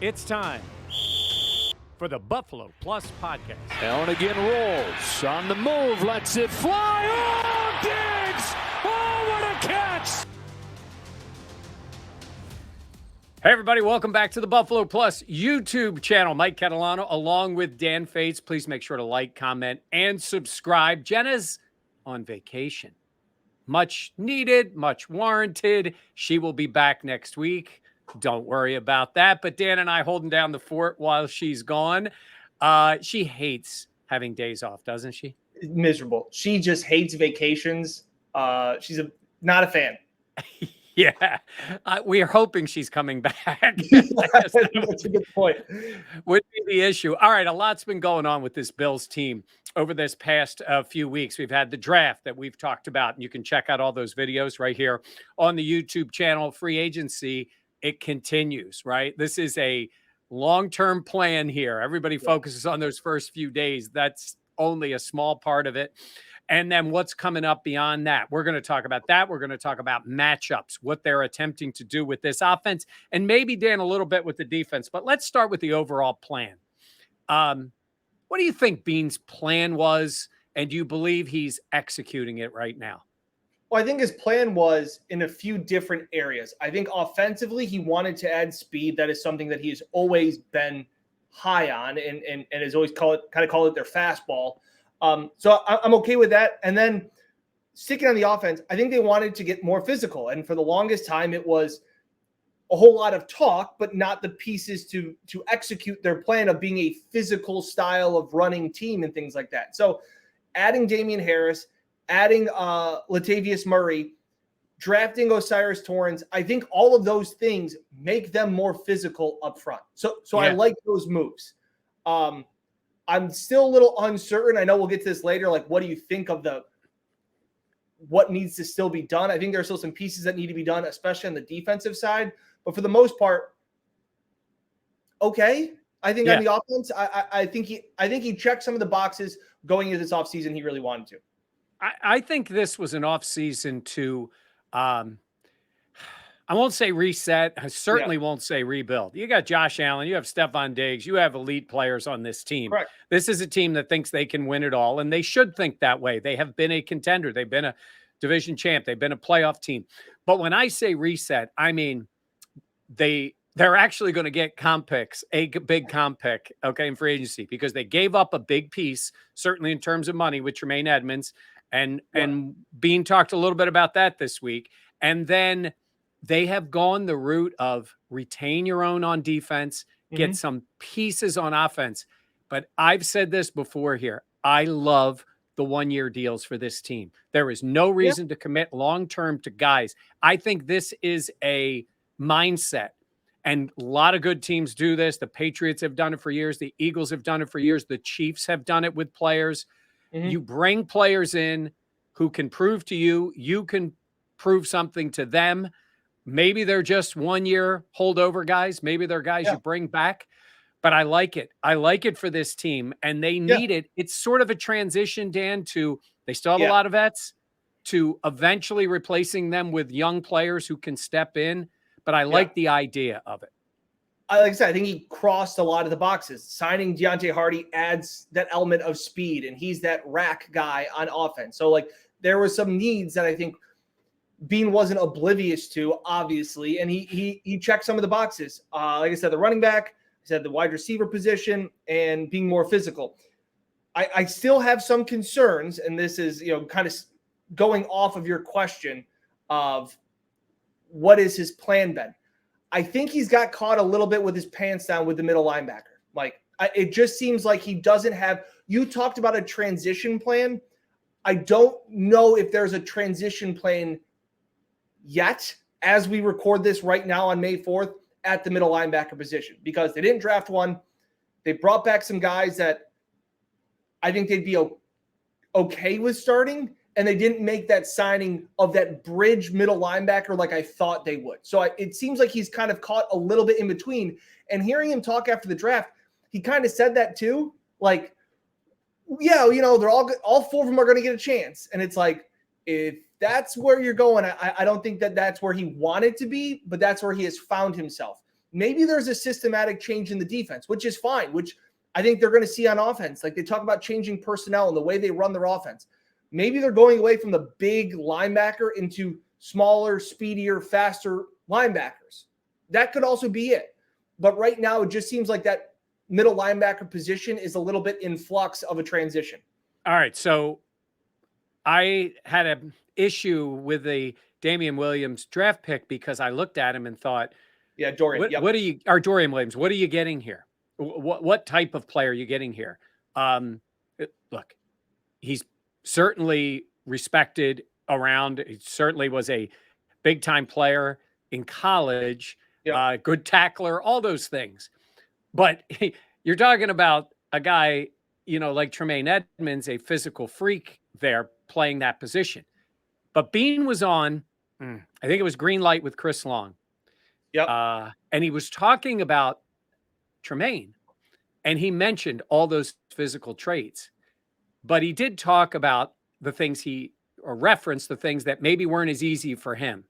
It's time for the Buffalo Plus podcast. Allen again rolls on the move, lets it fly. Oh, Diggs! Oh, what a catch! Hey, everybody, welcome back to the Buffalo Plus YouTube channel. Mike Catalano along with Dan Fates. Please make sure to like, comment, and subscribe. Jenna's on vacation. Much needed, much warranted. She will be back next week. Don't worry about that. But Dan and I holding down the fort while she's gone. She hates having days off, doesn't she? Miserable. She just hates vacations. She's not a fan. Yeah. We are hoping she's coming back. That's a good point. Would be the issue. All right. A lot's been going on with this Bills team over this past few weeks. We've had the draft that we've talked about, and you can check out all those videos right here on the YouTube channel. Free agency, it continues, right? This is a long-term plan here. Everybody focuses on those first few days. That's only a small part of it. And then what's coming up beyond that? We're going to talk about that. We're going to talk about matchups, what they're attempting to do with this offense, and maybe, Dan, a little bit with the defense. But let's start with the overall plan. What do you think Beane's plan was, and do you believe he's executing it right now? Well, I think his plan was in a few different areas. I think offensively, he wanted to add speed. That is something that he has always been high on and has always called it their fastball. So I'm okay with that. And then sticking on the offense, I think they wanted to get more physical. And for the longest time, it was a whole lot of talk, but not the pieces to execute their plan of being a physical style of running team and things like that. So adding Damian Harris, adding Latavius Murray, drafting Osiris Torrance, I think all of those things make them more physical up front. So yeah. I like those moves. I'm still a little uncertain. I know we'll get to this later. Like, what do you think of what needs to still be done? I think there are still some pieces that need to be done, especially on the defensive side. But for the most part, okay. I think on the offense, I think he checked some of the boxes going into this offseason he really wanted to. I think this was an offseason to, I won't say reset. I certainly won't say rebuild. You got Josh Allen. You have Stephon Diggs. You have elite players on this team. Correct. This is a team that thinks they can win it all, and they should think that way. They have been a contender. They've been a division champ. They've been a playoff team. But when I say reset, I mean they're actually going to get comp picks, a big comp pick, in free agency, because they gave up a big piece, certainly in terms of money, with Tremaine Edmonds. And Beane talked a little bit about that this week. And then they have gone the route of retain your own on defense, get some pieces on offense. But I've said this before here. I love the one-year deals for this team. There is no reason to commit long-term to guys. I think this is a mindset. And a lot of good teams do this. The Patriots have done it for years. The Eagles have done it for years. The Chiefs have done it with players. You bring players in who can prove to you, you can prove something to them. Maybe they're just 1 year holdover guys. Maybe they're guys you bring back. But I like it. I like it for this team, and they need it. It's sort of a transition, Dan, to they still have a lot of vets, to eventually replacing them with young players who can step in. But I like the idea of it. Like I said, I think he crossed a lot of the boxes. Signing Deontay Hardy adds that element of speed, and he's that rack guy on offense. So, like, there were some needs that I think Beane wasn't oblivious to, obviously, and he checked some of the boxes. Like I said, the running back, I said the wide receiver position, and being more physical. I still have some concerns, and this is, kind of going off of your question of what is his plan been. I think he's got caught a little bit with his pants down with the middle linebacker. Like, it just seems like he doesn't have – you talked about a transition plan. I don't know if there's a transition plan yet as we record this right now on May 4th at the middle linebacker position, because they didn't draft one. They brought back some guys that I think they'd be okay with starting, and they didn't make that signing of that bridge middle linebacker like I thought they would. So it seems like he's kind of caught a little bit in between. And hearing him talk after the draft, he kind of said that too. Like, they're all four of them are going to get a chance. And it's like, if that's where you're going, I don't think that that's where he wanted to be, but that's where he has found himself. maybe there's a systematic change in the defense, which is fine, which I think they're going to see on offense. Like they talk about changing personnel and the way they run their offense. Maybe they're going away from the big linebacker into smaller, speedier, faster linebackers. That could also be it. But right now, it just seems like that middle linebacker position is a little bit in flux of a transition. All right. So I had an issue with the Damian Williams draft pick because I looked at him and thought, yeah, Dorian. What are you, or Dorian Williams, what are you getting here? What type of player are you getting here? Look, he's certainly respected around. He certainly was a big time player in college, good tackler, all those things. But you're talking about a guy, like Tremaine Edmonds, a physical freak there playing that position. But Bean was on, I think it was Green Light with Chris Long. Yep. And he was talking about Tremaine, and he mentioned all those physical traits. But he did talk about the things or referenced the things that maybe weren't as easy for him,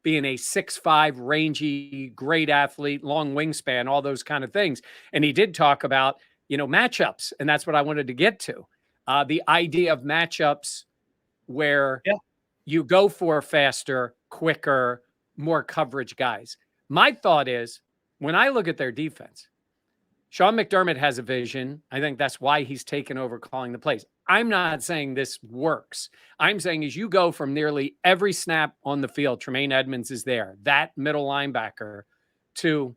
being a 6'5", rangy, great athlete, long wingspan, all those kind of things. And he did talk about, matchups. And that's what I wanted to get to. The idea of matchups where you go for faster, quicker, more coverage guys. My thought is, when I look at their defense, Sean McDermott has a vision. I think that's why he's taken over calling the plays. I'm not saying this works. I'm saying as you go from nearly every snap on the field, Tremaine Edmonds is there, that middle linebacker, to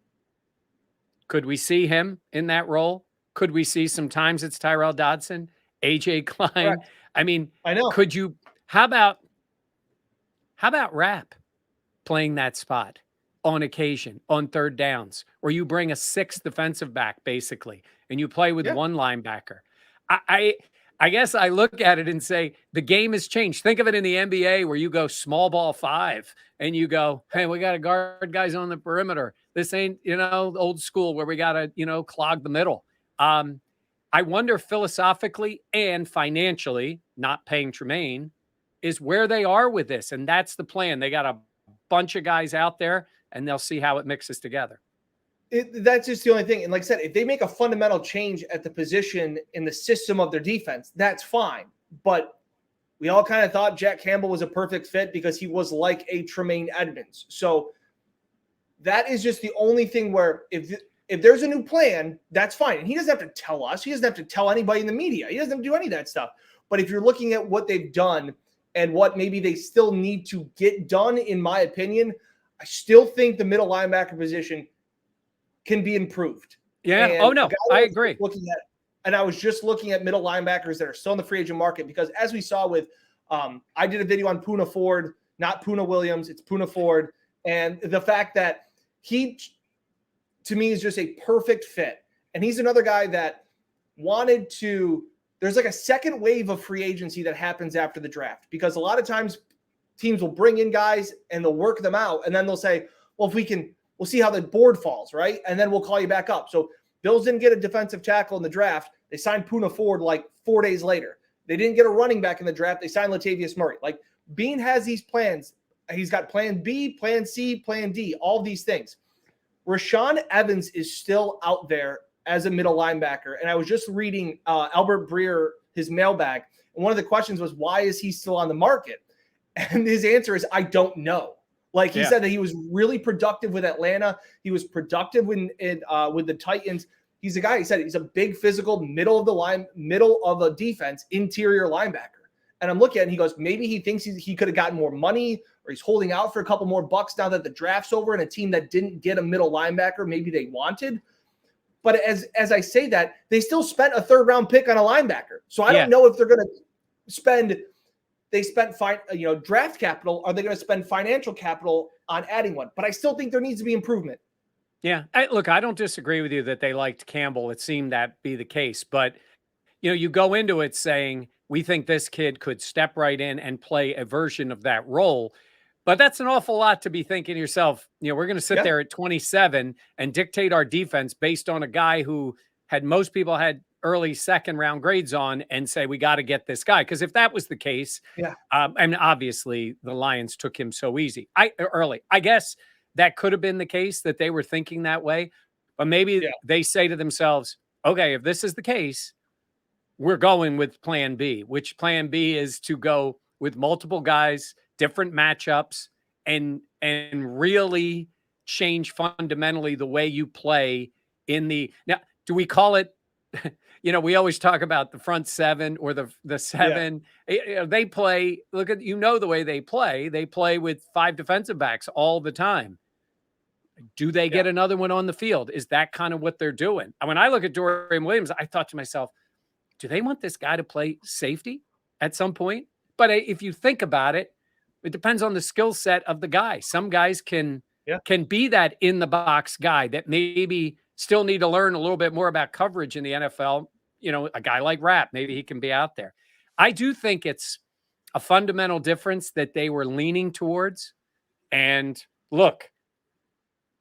could we see him in that role? Could we see sometimes it's Tyrell Dodson, AJ Klein? Correct. I mean, I know. Could you, how about Rapp playing that spot on occasion on third downs, or you bring a sixth defensive back basically, and you play with one linebacker? I guess I look at it and say the game has changed. Think of it in the NBA where you go small ball 5 and you go, hey, we got to guard guys on the perimeter. This ain't, old school where we got to, clog the middle. I wonder philosophically and financially, not paying Tremaine, is where they are with this. And that's the plan. They got a bunch of guys out there and they'll see how it mixes together. That's just the only thing. And like I said, if they make a fundamental change at the position in the system of their defense, that's fine. But we all kind of thought Jack Campbell was a perfect fit because he was like a Tremaine Edmonds. So that is just the only thing where if there's a new plan, that's fine. And he doesn't have to tell us. He doesn't have to tell anybody in the media. He doesn't have to do any of that stuff. But if you're looking at what they've done and what maybe they still need to get done, in my opinion, I still think the middle linebacker position can be improved. Yeah. And I agree. I was just looking at middle linebackers that are still in the free agent market because, as we saw with, I did a video on Poona Ford, not Poona Williams, it's Poona Ford, and the fact that he, to me, is just a perfect fit. And he's another guy that wanted to. There's like a second wave of free agency that happens after the draft because a lot of times teams will bring in guys and they'll work them out, and then they'll say, well, we'll see how the board falls, right? And then we'll call you back up. So Bills didn't get a defensive tackle in the draft. They signed Poona Ford like 4 days later. They didn't get a running back in the draft. They signed Latavius Murray. Like, Bean has these plans. He's got plan B, plan C, plan D, all these things. Rashaan Evans is still out there as a middle linebacker. And I was just reading Albert Breer, his mailbag. And one of the questions was, why is he still on the market? And his answer is, I don't know. Like he said that he was really productive with Atlanta. He was productive with the Titans. He's a guy, he said he's a big physical, middle of the defense, interior linebacker. And I'm looking at it and he goes, maybe he thinks he could have gotten more money, or he's holding out for a couple more bucks now that the draft's over, and a team that didn't get a middle linebacker maybe they wanted. But as I say that, they still spent a 3rd round pick on a linebacker. So I don't know if they're going to spend – they spent draft capital. Are they going to spend financial capital on adding one? But I still think there needs to be improvement. Yeah. I don't disagree with you that they liked Campbell. It seemed that be the case. But, you go into it saying, we think this kid could step right in and play a version of that role. But that's an awful lot to be thinking to yourself, we're going to sit there at 27 and dictate our defense based on a guy who most people had early 2nd round grades on, and say, we got to get this guy. Because if that was the case, and obviously the Lions took him so early. I guess that could have been the case, that they were thinking that way. But maybe they say to themselves, okay, if this is the case, we're going with plan B, which plan B is to go with multiple guys, different matchups, and really change fundamentally the way you play in the now. Do we call it? We always talk about the front seven or the seven. They play. Look at the way they play. They play with 5 defensive backs all the time. Do they get another one on the field? Is that kind of what they're doing? And when I look at Dorian Williams, I thought to myself, do they want this guy to play safety at some point? But if you think about it, it depends on the skill set of the guy. Some guys can be that in the box guy that maybe still need to learn a little bit more about coverage in the NFL. A guy like Rapp, maybe he can be out there. I do think it's a fundamental difference that they were leaning towards. And look,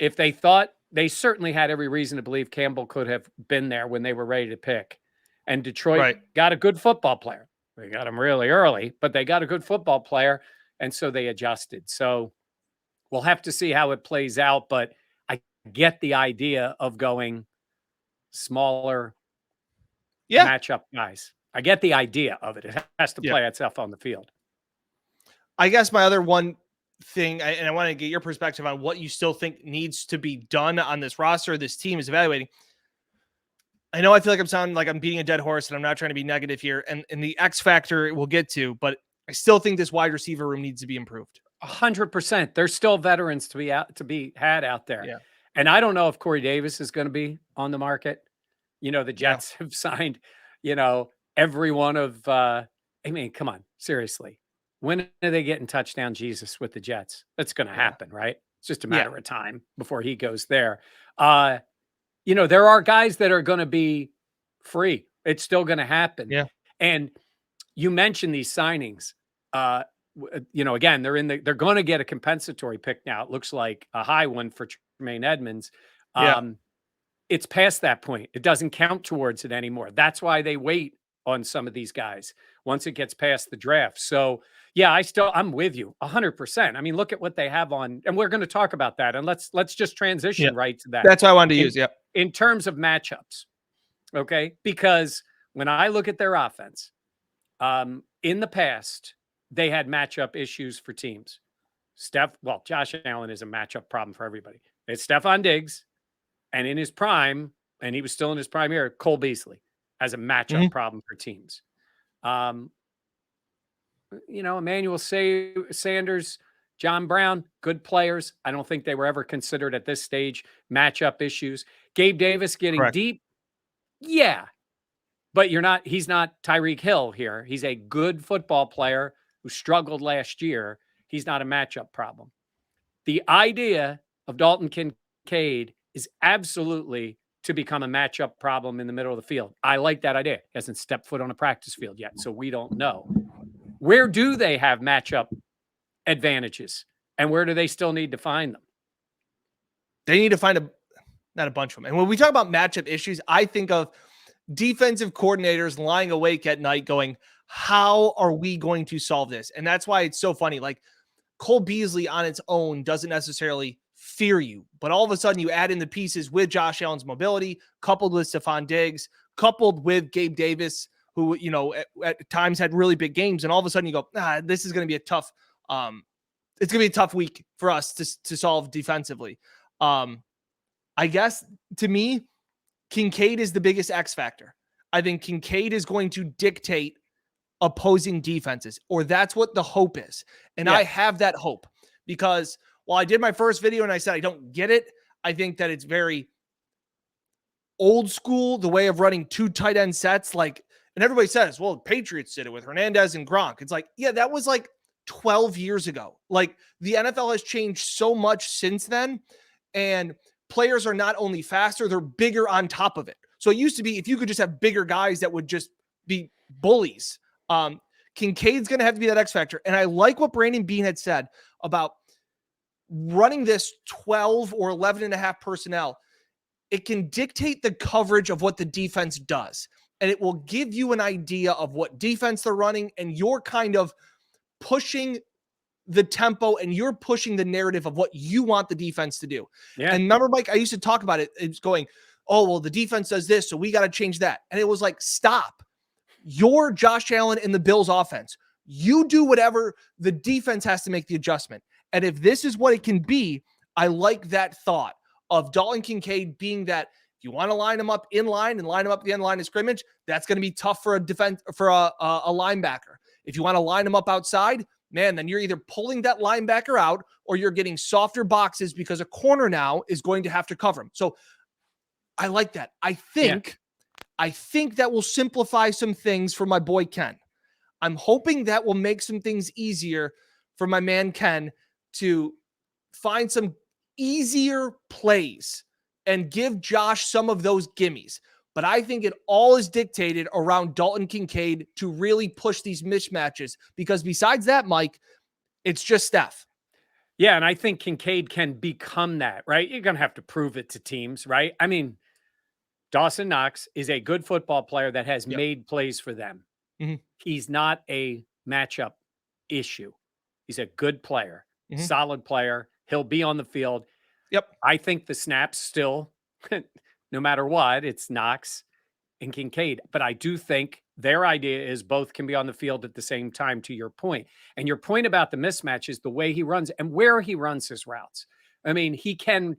if they thought, they certainly had every reason to believe Campbell could have been there when they were ready to pick. And Detroit got a good football player. They got him really early, but they got a good football player, and so they adjusted. So we'll have to see how it plays out, but I get the idea of going smaller matchup guys. I get the idea of it. It has to play itself on the field. I guess my other one thing, and I want to get your perspective on what you still think needs to be done on this roster, this team is evaluating. I know I feel like I'm sounding like I'm beating a dead horse, and I'm not trying to be negative here. And the X factor we'll get to, but I still think this wide receiver room needs to be improved. 100%. There's still veterans to be had out there. Yeah. And I don't know if Corey Davis is going to be on the market. The Jets have signed, every one of, come on, seriously. When are they getting touchdown Jesus with the Jets? That's going to happen, right? It's just a matter of time before he goes there. There are guys that are going to be free. It's still going to happen. Yeah. And you mentioned these signings. Again, they're going to get a compensatory pick now. It looks like a high one for Tremaine Edmonds. It's past that point. It doesn't count towards it anymore. That's why they wait on some of these guys once it gets past the draft. So I'm with you 100%. I mean, look at what they have on, and we're going to talk about that. And let's just transition right to that. That's what I wanted to use. In terms of matchups. Okay. Because when I look at their offense, in the past, they had matchup issues for teams. Josh Allen is a matchup problem for everybody. It's Stephon Diggs, and in his prime, and he was still in his prime year, Cole Beasley as a matchup problem for teams. Emmanuel Sanders, John Brown, good players. I don't think they were ever considered at this stage matchup issues. Gabe Davis getting deep. Yeah. But he's not Tyreek Hill here. He's a good football player who struggled last year. He's not a matchup problem. The idea of Dalton Kincaid is absolutely to become a matchup problem in the middle of the field. I like that idea. He hasn't stepped foot on a practice field yet, so we don't know. Where do they have matchup advantages, and where do they still need to find them? They need to find not a bunch of them. And when we talk about matchup issues, I think of defensive coordinators lying awake at night going, how are we going to solve this? And that's why it's so funny. Like Cole Beasley on its own doesn't necessarily fear you, but all of a sudden you add in the pieces with Josh Allen's mobility, coupled with Stephon Diggs, coupled with Gabe Davis, who, at times had really big games. And all of a sudden you go, this is going to be a tough, it's going to be a tough week for us to solve defensively. I guess to me, Kincaid is the biggest X factor. I think Kincaid is going to dictate opposing defenses, or that's what the hope is. And I have that hope because while I did my first video and I said I don't get it, I think that it's very old school, the way of running 2 tight end sets. And everybody says, well, the Patriots did it with Hernandez and Gronk. It's like, that was 12 years ago. The NFL has changed so much since then. And players are not only faster, they're bigger on top of it. So it used to be if you could just have bigger guys that would just be bullies. Kincaid's going to have to be that X factor. And I like what Brandon Beane had said about running this 12 or 11 and a half personnel. It can dictate the coverage of what the defense does. And it will give you an idea of what defense they're running. And you're kind of pushing the tempo and you're pushing the narrative of what you want the defense to do. Yeah. And remember, Mike, I used to talk about it. It's going, oh, well, the defense does this, so we got to change that. And it was like, stop. You're Josh Allen in the Bills offense. You do whatever, the defense has to make the adjustment. And if this is what it can be, I like that thought of Dalton Kincaid being that you want to line him up in line and line him up at the end line of scrimmage. That's going to be tough for a defense, for a linebacker. If you want to line him up outside, man, then you're either pulling that linebacker out or you're getting softer boxes because a corner now is going to have to cover him. So I like that. I think that will simplify some things for my boy Ken. I'm hoping that will make some things easier for my man Ken to find some easier plays and give Josh some of those gimmies. But I think it all is dictated around Dalton Kincaid to really push these mismatches, because besides that, Mike, it's just Steph. Yeah, and I think Kincaid can become that, right? You're going to have to prove it to teams, right? I mean, Dawson Knox is a good football player that has made plays for them. Mhm. He's not a matchup issue. He's a good player, solid player. He'll be on the field. Yep. I think the snaps still, no matter what, it's Knox and Kincaid. But I do think their idea is both can be on the field at the same time, to your point. And your point about the mismatch is the way he runs and where he runs his routes. I mean, he can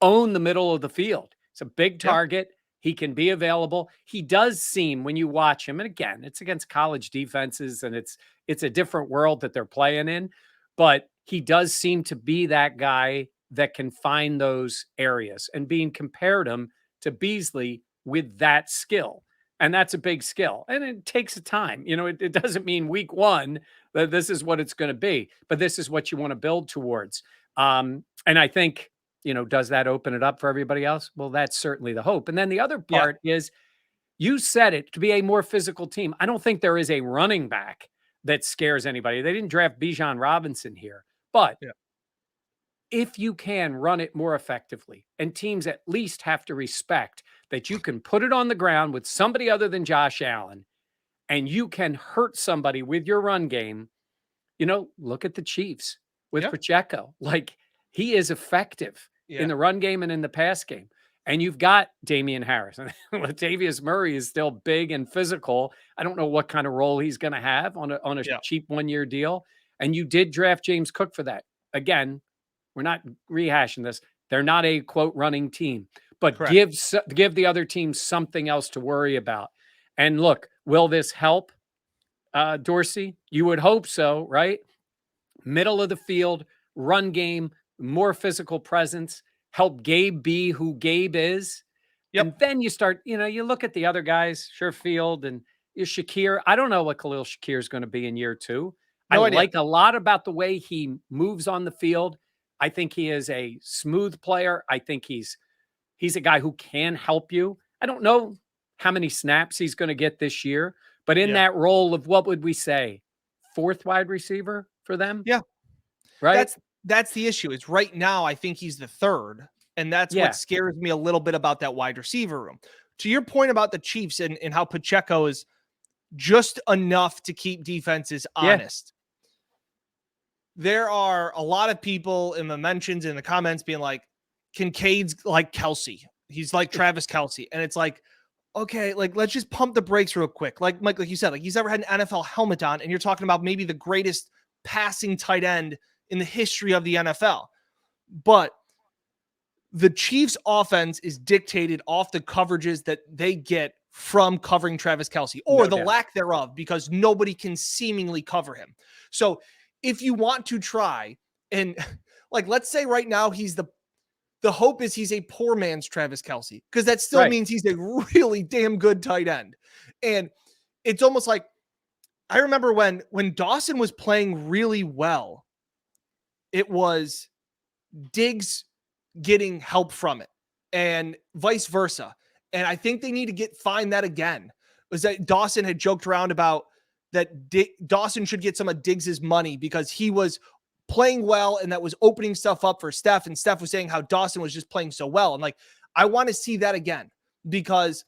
own the middle of the field. It's a big target. He can be available. He does seem, when you watch him, and again, it's against college defenses and it's a different world that they're playing in, but he does seem to be that guy that can find those areas, and being compared him to Beasley with that skill. And that's a big skill. And it takes a time. You know, it doesn't mean week one that this is what it's going to be, but this is what you want to build towards. And I think, you know, does that open it up for everybody else? Well, that's certainly the hope. And then the other part is, you said it, to be a more physical team. I don't think there is a running back that scares anybody. They didn't draft Bijan Robinson here, but if you can run it more effectively, and teams at least have to respect that you can put it on the ground with somebody other than Josh Allen, and you can hurt somebody with your run game. You know, look at the Chiefs with Pacheco. Like, he is effective in the run game and in the pass game. And you've got Damian Harris. Latavius Murray is still big and physical. I don't know what kind of role he's going to have on a cheap one-year deal. And you did draft James Cook for that. Again, we're not rehashing this. They're not a, quote, running team. But give the other team something else to worry about. And look, will this help Dorsey? You would hope so, right? Middle of the field, run game, more physical presence, help Gabe be who Gabe is. And then you start, you know, you look at the other guys, Sherfield and Shakir. I don't know what Khalil Shakir is going to be in year two. No I idea. like a lot about the way he moves on the field. I think he is a smooth player. I think he's a guy who can help you. I don't know how many snaps he's going to get this year, but in that role of, what would we say, fourth wide receiver for them? Yeah. Right. That's the issue. Is right now, I think he's the third. And that's what scares me a little bit about that wide receiver room. To your point about the Chiefs and how Pacheco is just enough to keep defenses honest. There are a lot of people in the mentions, in the comments, being like, Kincaid's like Kelsey. He's like Travis Kelsey. And it's like, okay, like, let's just pump the brakes real quick. Like, Mike, like you said, like, he's never had an NFL helmet on, and you're talking about maybe the greatest passing tight end in the history of the NFL. But the Chiefs' offense is dictated off the coverages that they get from covering Travis Kelsey, or the lack thereof, because nobody can seemingly cover him. So if you want to try, and like, let's say right now he's the hope is he's a poor man's Travis Kelsey, because that still means he's a really damn good tight end. And it's almost like, I remember when Dawson was playing really well, it was Diggs getting help from it and vice versa. And I think they need to find that again. Was that Dawson had joked around about that Dawson should get some of Diggs's money because he was playing well and that was opening stuff up for Steph. And Steph was saying how Dawson was just playing so well. And like, I want to see that again, because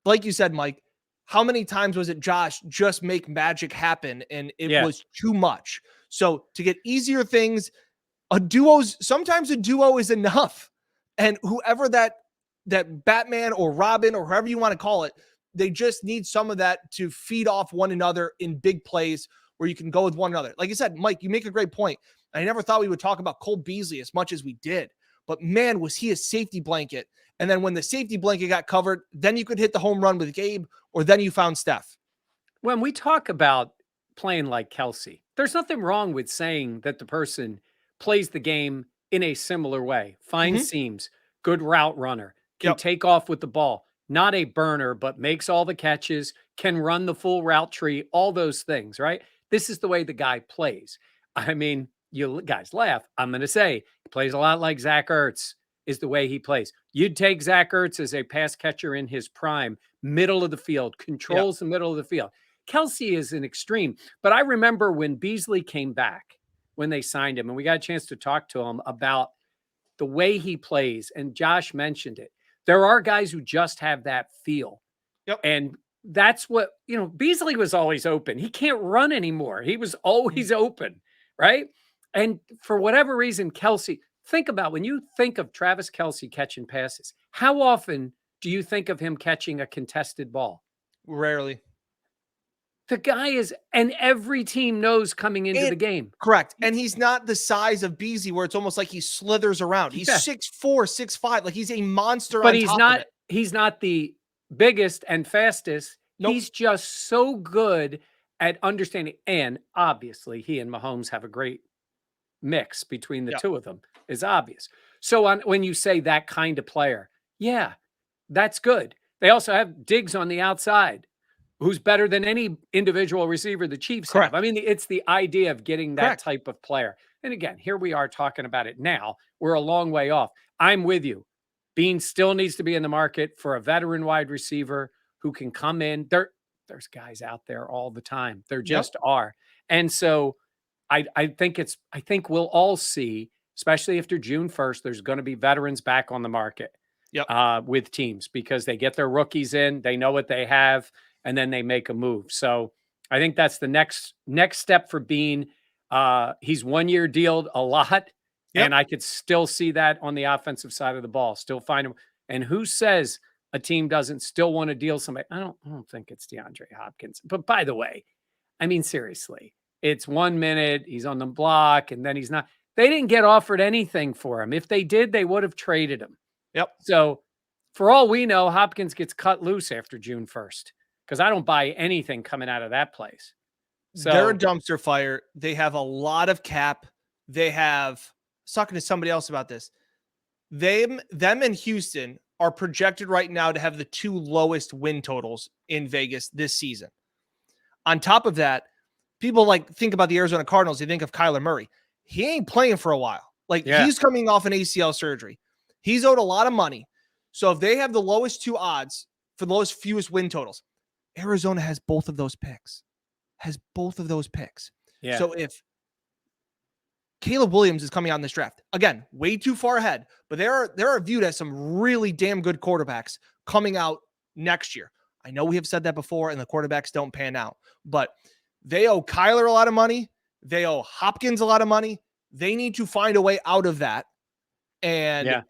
like you said, Mike, how many times was it Josh just make magic happen? And it was too much. So to get easier things, sometimes a duo is enough. And whoever that Batman or Robin or whoever you want to call it, they just need some of that to feed off one another in big plays where you can go with one another. Like I said, Mike, you make a great point. I never thought we would talk about Cole Beasley as much as we did, but man, was he a safety blanket. And then when the safety blanket got covered, then you could hit the home run with Gabe, or then you found Steph. When we talk about playing like Kelsey, there's nothing wrong with saying that the person plays the game in a similar way, finds seams, good route runner, can take off with the ball, not a burner, but makes all the catches, can run the full route tree, all those things, right? This is the way the guy plays. I mean, you guys laugh. I'm going to say he plays a lot like Zach Ertz is the way he plays. You'd take Zach Ertz as a pass catcher in his prime, middle of the field, controls the middle of the field. Kelsey is an extreme, but I remember when Beasley came back, when they signed him, and we got a chance to talk to him about the way he plays, and Josh mentioned it. There are guys who just have that feel. And that's what, Beasley was always open. He can't run anymore. He was always open, right? And for whatever reason, Kelsey, think about when you think of Travis Kelsey catching passes, how often do you think of him catching a contested ball? Rarely. The guy is, and every team knows coming into the game. Correct. And he's not the size of Beasley where it's almost like he slithers around. He's 6'4", 6'5". Like he's a monster. But he's not the biggest and fastest. Nope. He's just so good at understanding. And obviously he and Mahomes have a great mix between the two of them, is obvious. So when you say that kind of player, yeah, that's good. They also have Diggs on the outside, who's better than any individual receiver the Chiefs have. I mean, it's the idea of getting that type of player. And again, here we are talking about it now. We're a long way off. I'm with you. Bean still needs to be in the market for a veteran wide receiver who can come in. There's guys out there all the time. There just are. And so I think we'll all see, especially after June 1st, there's going to be veterans back on the market with teams because they get their rookies in, they know what they have, and then they make a move. So I think that's the next step for Bean. He's 1 year dealed a lot, and I could still see that on the offensive side of the ball. Still find him. And who says a team doesn't still want to deal somebody? I don't think it's DeAndre Hopkins. But by the way, I mean seriously, it's 1 minute he's on the block, and then he's not. They didn't get offered anything for him. If they did, they would have traded him. So for all we know, Hopkins gets cut loose after June 1st. Because I don't buy anything coming out of that place. So they're a dumpster fire. They have a lot of cap. They have, I was talking to somebody else about this. Them and Houston are projected right now to have the 2 lowest win totals in Vegas this season. On top of that, people think about the Arizona Cardinals. They think of Kyler Murray. He ain't playing for a while. He's coming off an ACL surgery. He's owed a lot of money. So if they have the lowest 2 odds for the lowest fewest win totals, Arizona has both of those picks. Yeah. So if Caleb Williams is coming out in this draft, again, way too far ahead, but there are viewed as some really damn good quarterbacks coming out next year. I know we have said that before, and the quarterbacks don't pan out, but they owe Kyler a lot of money. They owe Hopkins a lot of money. They need to find a way out of that. And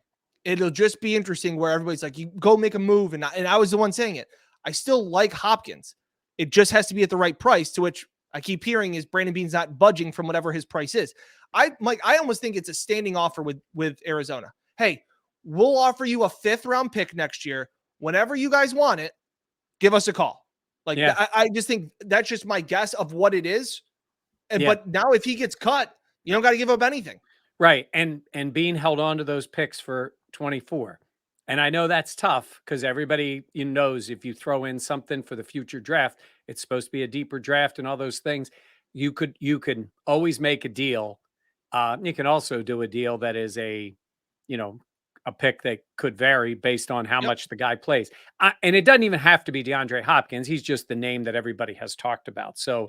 it'll just be interesting where everybody's like, you go make a move. And I was the one saying it. I still like Hopkins. It just has to be at the right price, to which I keep hearing is Brandon Beane's not budging from whatever his price is. I almost think it's a standing offer with Arizona. Hey, we'll offer you a 5th round pick next year. Whenever you guys want it, give us a call. I just think that's just my guess of what it is. But now if he gets cut, you don't got to give up anything. Right. And Bean held on to those picks for 24. And I know that's tough because everybody knows if you throw in something for the future draft, it's supposed to be a deeper draft and all those things. You could always make a deal. You can also do a deal that is a pick that could vary based on how much the guy plays. And it doesn't even have to be DeAndre Hopkins. He's just the name that everybody has talked about. So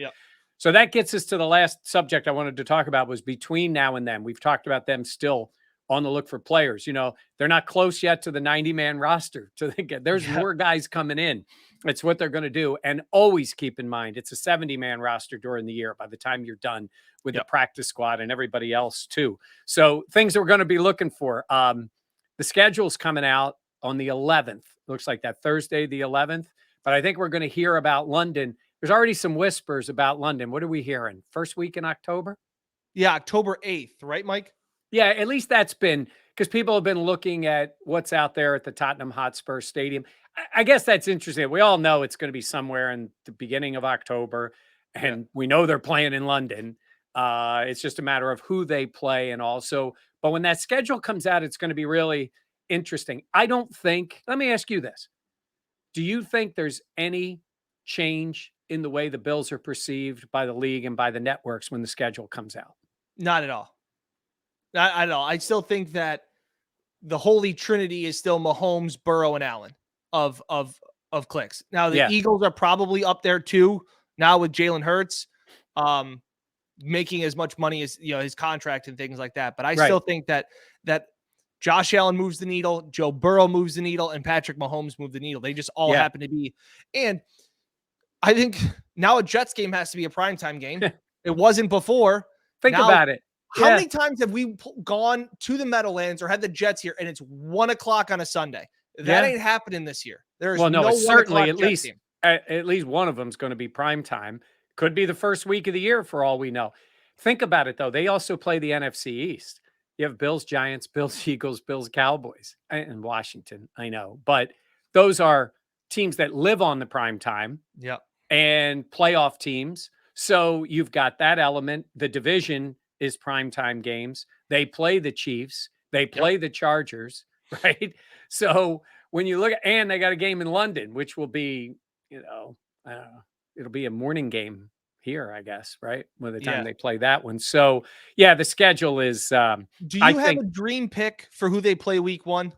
that gets us to the last subject I wanted to talk about was between now and then. We've talked about them still on the look for players. They're not close yet to the 90-man roster. There's more guys coming in. It's what they're going to do. And always keep in mind, it's a 70-man roster during the year by the time you're done with the practice squad and everybody else too. So things that we're going to be looking for. The schedule's coming out on the 11th. Looks like that Thursday, the 11th. But I think we're going to hear about London. There's already some whispers about London. What are we hearing? First week in October? Yeah, October 8th, right, Mike? Yeah, at least that's been, because people have been looking at what's out there at the Tottenham Hotspur Stadium. I guess that's interesting. We all know it's going to be somewhere in the beginning of October, and we know they're playing in London. It's just a matter of who they play and also. But when that schedule comes out, it's going to be really interesting. Let me ask you this. Do you think there's any change in the way the Bills are perceived by the league and by the networks when the schedule comes out? Not at all. Not at all. I still think that the holy trinity is still Mahomes, Burrow, and Allen of clicks. Now the Eagles are probably up there too. Now with Jalen Hurts, making as much money as his contract and things like that. But I still think that Josh Allen moves the needle, Joe Burrow moves the needle, and Patrick Mahomes move the needle. They just all happen to be. And I think now a Jets game has to be a primetime game. It wasn't before. Think about it. How many times have we gone to the Meadowlands or had the Jets here and it's 1 o'clock on a Sunday? That ain't happening this year. There's certainly at least one of them is going to be prime time. Could be the first week of the year for all we know. Think about it though. They also play the NFC East. You have Bills, Giants, Bills, Eagles, Bills, Cowboys, and Washington. I know, but those are teams that live on the prime time. Yep. And playoff teams. So you've got that element. The division is primetime games. They play the Chiefs. They play the Chargers, right? So when you look at, and they got a game in London, which will be, it'll be a morning game here, I guess, right? By the time they play that one. So the schedule is. Do you have a dream pick for who they play week 1?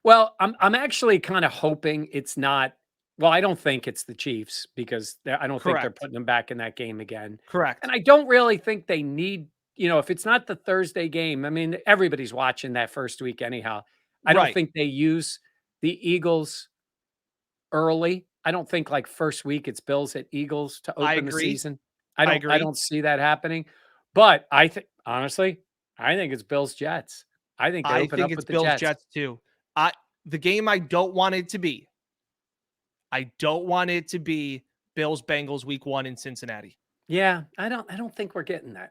Well, I'm actually kind of hoping it's not. Well, I don't think it's the Chiefs because I don't think they're putting them back in that game again. Correct. And I don't really think they need, if it's not the Thursday game, I mean, everybody's watching that first week anyhow. I don't think they use the Eagles early. I don't think like first week it's Bills at Eagles to open the season. I don't see that happening. But I think, honestly, I think it's Bills Jets. I think they open up with the Bills Jets too. The game I don't want it to be. I don't want it to be Bills Bengals week 1 in Cincinnati. Yeah, I don't think we're getting that.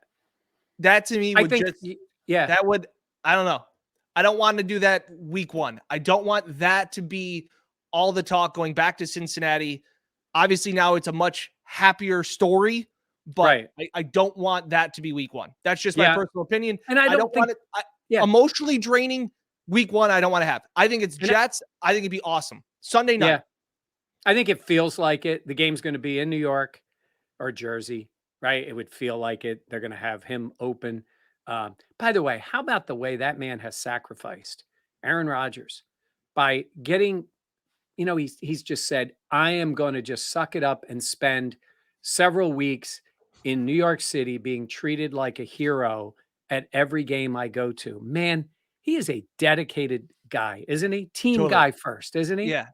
That to me would that would, I don't know. I don't want to do that week 1. I don't want that to be all the talk going back to Cincinnati. Obviously now it's a much happier story, but I don't want that to be week 1. That's just my personal opinion. And I don't want it emotionally draining week 1. I don't want to have. I think it's Jets. I think it'd be awesome. Sunday night. Yeah. I think it feels like it. The game's going to be in New York or Jersey, right? It would feel like it. They're going to have him open. By the way, how about the way that man has sacrificed Aaron Rodgers by getting, he's just said, I am going to just suck it up and spend several weeks in New York City being treated like a hero at every game I go to. Man, he is a dedicated guy, isn't he? Team guy first, isn't he? Yeah.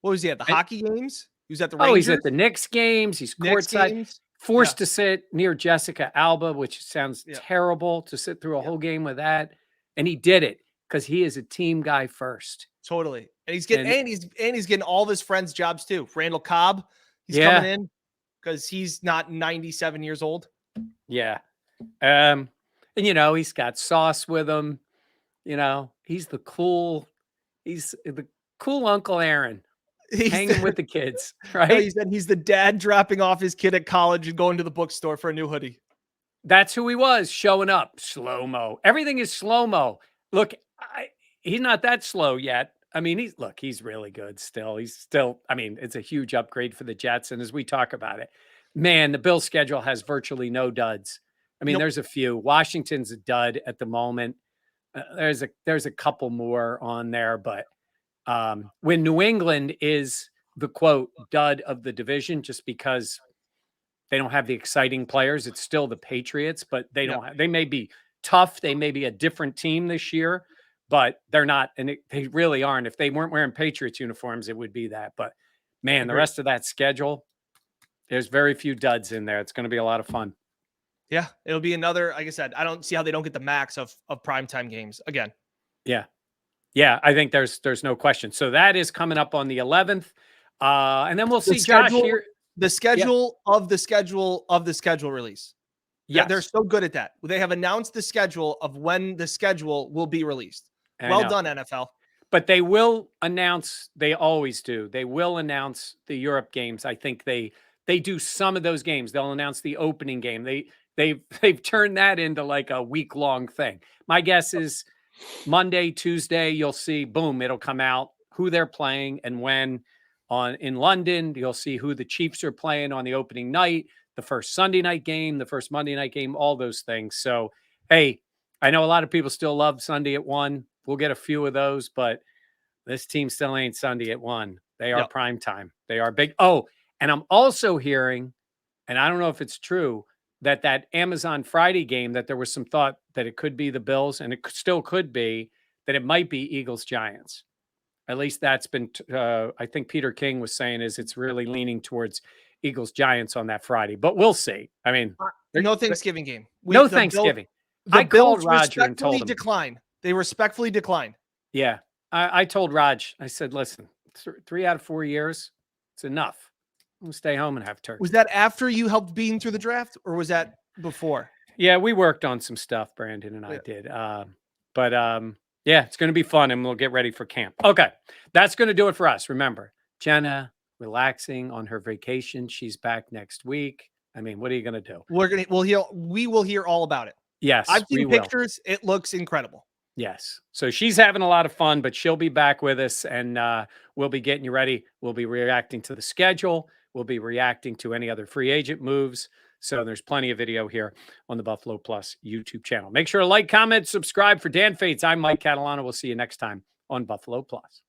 What was he at the hockey games? He was at the Rangers? Oh, he's at the Knicks games. He's courtside. Forced to sit near Jessica Alba, which sounds terrible to sit through a whole game with that. And he did it because he is a team guy first. Totally. And he's getting he's getting all of his friends jobs too. Randall Cobb, he's coming in because he's not 97 years old. Yeah. And he's got Sauce with him. He's the cool Uncle Aaron. Hanging with the kids, right? He said he's the dad dropping off his kid at college and going to the bookstore for a new hoodie. That's who he was, showing up. Slow-mo. Everything is slow-mo. Look, he's not that slow yet. I mean, he's really good still. It's a huge upgrade for the Jets. And as we talk about it, man, the Bills schedule has virtually no duds. I mean, there's a few. Washington's a dud at the moment. There's a couple more on there, but when New England is the quote dud of the division, just because they don't have the exciting players, it's still the Patriots, but they don't. They may be tough. They may be a different team this year, but they're not, and they really aren't. If they weren't wearing Patriots uniforms, it would be that. But man, the rest of that schedule, there's very few duds in there. It's going to be a lot of fun. Yeah, it'll be another, like I said, I don't see how they don't get the max of primetime games again. Yeah. Yeah, I think there's no question. So that is coming up on the 11th. And then we'll see Josh here. The schedule of the schedule of the schedule release. Yeah, they're so good at that. They have announced the schedule of when the schedule will be released. Well done, NFL. But they will announce, they always do. They will announce the Europe games. I think they do some of those games. They'll announce the opening game. They've turned that into like a week-long thing. My guess is Monday, Tuesday, you'll see, boom, it'll come out who they're playing and when. In London, you'll see who the Chiefs are playing on the opening night, the first Sunday night game, the first Monday night game, all those things. So, hey, I know a lot of people still love Sunday at 1. We'll get a few of those, but this team still ain't Sunday at 1. They are prime time. They are big. Oh, and I'm also hearing, and I don't know if it's true, that Amazon Friday game, that there was some thought that it could be the Bills, and it still could be, that it might be Eagles Giants. At least that's been, I think Peter King was saying it's really leaning towards Eagles Giants on that Friday, but we'll see. I mean, no Thanksgiving game. No Thanksgiving. I called Roger and told him. They respectfully declined. Yeah. I told Raj, I said, listen, 3 out of 4 years, it's enough. I'm gonna stay home and have turkey. Was that after you helped Bean through the draft, or was that before? Yeah, we worked on some stuff, Brandon and I did. Yeah, it's going to be fun, and we'll get ready for camp. Okay, that's going to do it for us. Remember, Jenna relaxing on her vacation. She's back next week. I mean, what are you going to do? We will hear all about it. Yes, I've seen pictures. It looks incredible. Yes. So she's having a lot of fun, but she'll be back with us, and we'll be getting you ready. We'll be reacting to the schedule. We'll be reacting to any other free agent moves. So there's plenty of video here on the Buffalo Plus YouTube channel. Make sure to like, comment, subscribe. For Dan Fates, I'm Mike Catalano. We'll see you next time on Buffalo Plus.